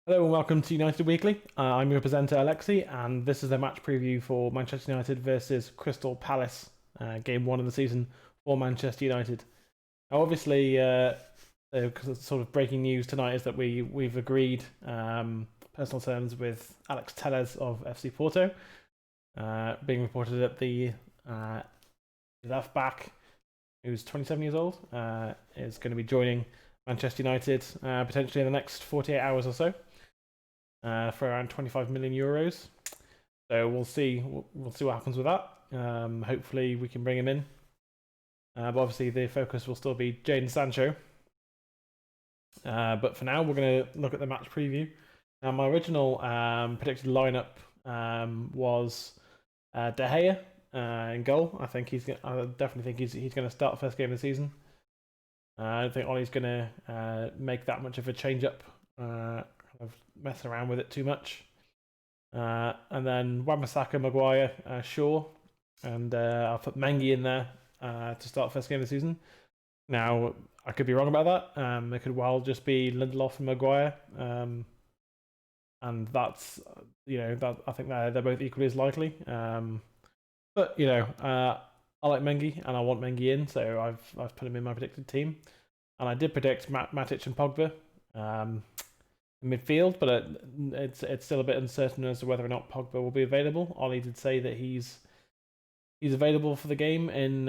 Hello and welcome to United Weekly. I'm your presenter Alexi, and this is the match preview for Manchester United versus Crystal Palace, game one of the season for Manchester United. Now, obviously, sort of breaking news tonight is that we've agreed personal terms with Alex Telles of FC Porto, being reported that the left back, who's 27 years old, is going to be joining Manchester United potentially in the next 48 hours or so. For around 25 million euros. So we'll see what happens with that. Hopefully we can bring him in. But obviously the focus will still be Jadon Sancho. But for now we're going to look at the match preview. Now my original predicted lineup was De Gea in goal. I definitely think he's going to start the first game of the season. I don't think Ollie's going to make that much of a change up. Of messing around with it too much. And then Wan-Bissaka, Maguire, Shaw, and I'll put Mengi in there to start the first game of the season. Now, I could be wrong about that. It could well just be Lindelof and Maguire. And that's, I think they're both equally as likely. But, I like Mengi and I want Mengi in, so I've put him in my predicted team. And I did predict Matic and Pogba. Midfield, but it's still a bit uncertain as to whether or not Pogba will be available. Ollie did say that he's available for the game in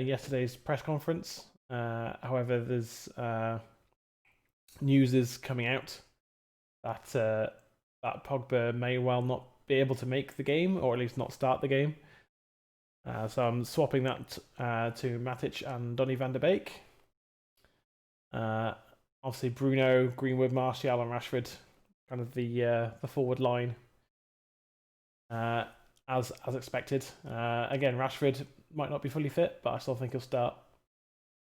yesterday's press conference. However, there's news is coming out that that Pogba may well not be able to make the game, or at least not start the game. So I'm swapping that to Matic and Donny van de Beek. Obviously, Bruno, Greenwood, Martial, and Rashford, kind of the forward line, as expected. Again, Rashford might not be fully fit, but I still think he'll start.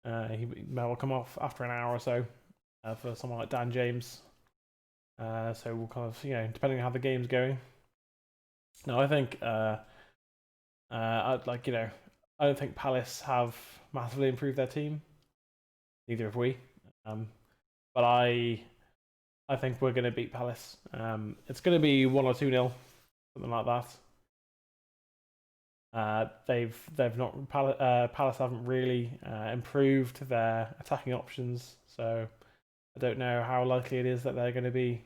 He may well come off after an hour or so for someone like Dan James. So we'll kind of, depending on how the game's going. No, I think I don't think Palace have massively improved their team. Neither have we. But I think we're going to beat Palace. It's going to be 1 or 2-0, something like that. Palace haven't really improved their attacking options, so I don't know how likely it is that they're going to be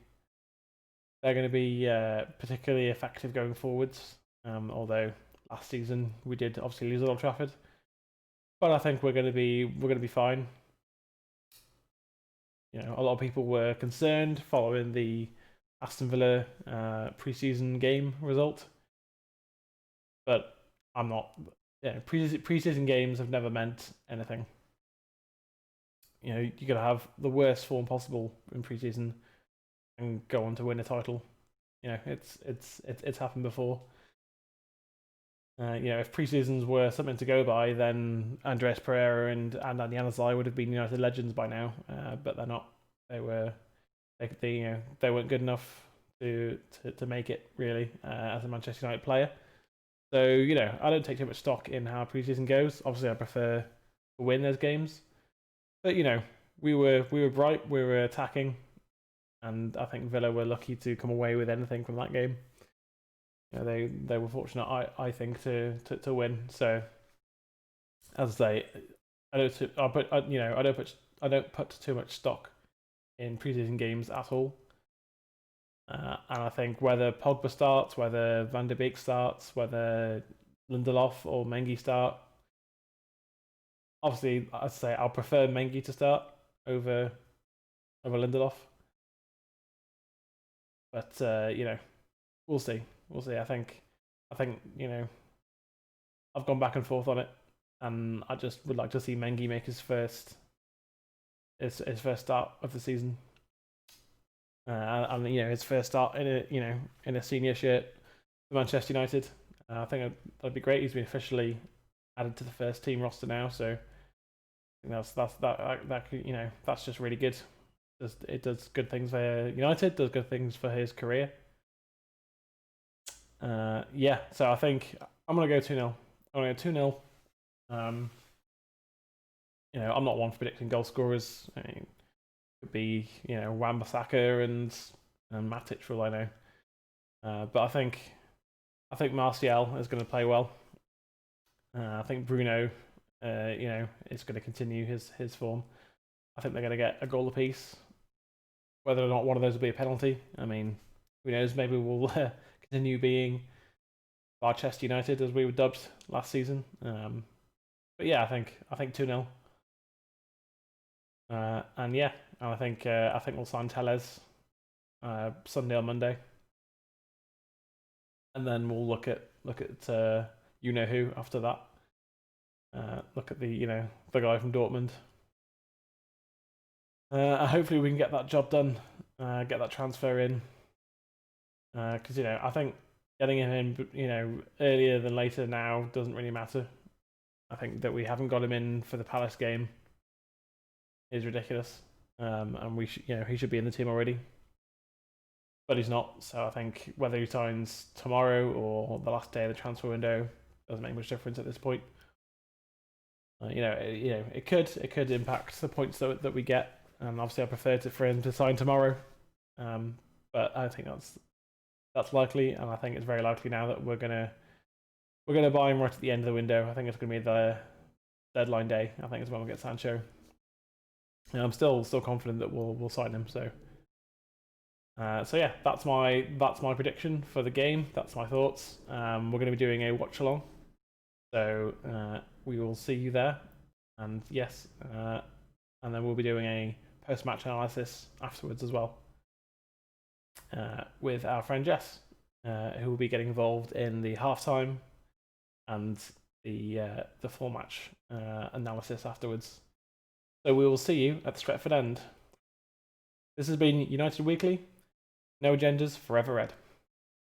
particularly effective going forwards. Although last season we did obviously lose at Old Trafford, but I think we're going to be fine. A lot of people were concerned following the Aston Villa pre-season game result, but I'm not. Pre-season games have never meant anything. You're gonna have the worst form possible in pre-season and go on to win a title. It's happened before. If pre-seasons were something to go by, then Andreas Pereira and Andy Januzaj would have been United legends by now. But they're not. They weren't good enough to make it really as a Manchester United player. So I don't take too much stock in how pre-season goes. Obviously, I prefer to win those games. But we were bright. We were attacking, and I think Villa were lucky to come away with anything from that game. They were fortunate, I think, to win. So, as I say, I don't put too much stock in preseason games at all. And I think whether Pogba starts, whether Van de Beek starts, whether Lindelof or Mengi start, obviously, I'd say I'll prefer Mengi to start over Lindelof. But we'll see. We'll see. I think I've gone back and forth on it, and I just would like to see Mengi make his first start of the season, and his first start in a senior shirt for Manchester United. I think that'd be great. He's been officially added to the first team roster now, so I think that's just really good. It does good things for United, does good things for his career. So I think I'm going to go 2-0. I'm going to go 2-0. I'm not one for predicting goal scorers. I mean, it could be, Wan-Bissaka and and Matic for all I know. But I think Martial is going to play well. I think Bruno, is going to continue his form. I think they're going to get a goal apiece. Whether or not one of those will be a penalty, I mean, who knows? Maybe we'll continue being Barchester United as we were dubbed last season. But yeah, I think 2-0. And I think we'll sign Tellez Sunday or Monday, and then we'll look at you know who after that. Look at the guy from Dortmund. Hopefully we can get that job done, get that transfer in, because I think getting him in earlier than later now doesn't really matter. I think that we haven't got him in for the Palace game is ridiculous, and we he should be in the team already, but he's not. So I think whether he signs tomorrow or the last day of the transfer window doesn't make much difference at this point. It could impact the points that we get, and obviously I prefer for him to sign tomorrow, but I think that's likely, and I think it's very likely now that we're gonna buy him right at the end of the window. I think it's gonna be the deadline day. I think is when we'll get Sancho. And I'm still confident that we'll sign him. So yeah, that's my prediction for the game. That's my thoughts. We're going to be doing a watch along, so we will see you there. And yes, and then we'll be doing a post match analysis afterwards as well, with our friend Jess, who will be getting involved in the halftime and the full match analysis afterwards. So we will see you at the Stretford end. This has been United Weekly. No agendas, forever red.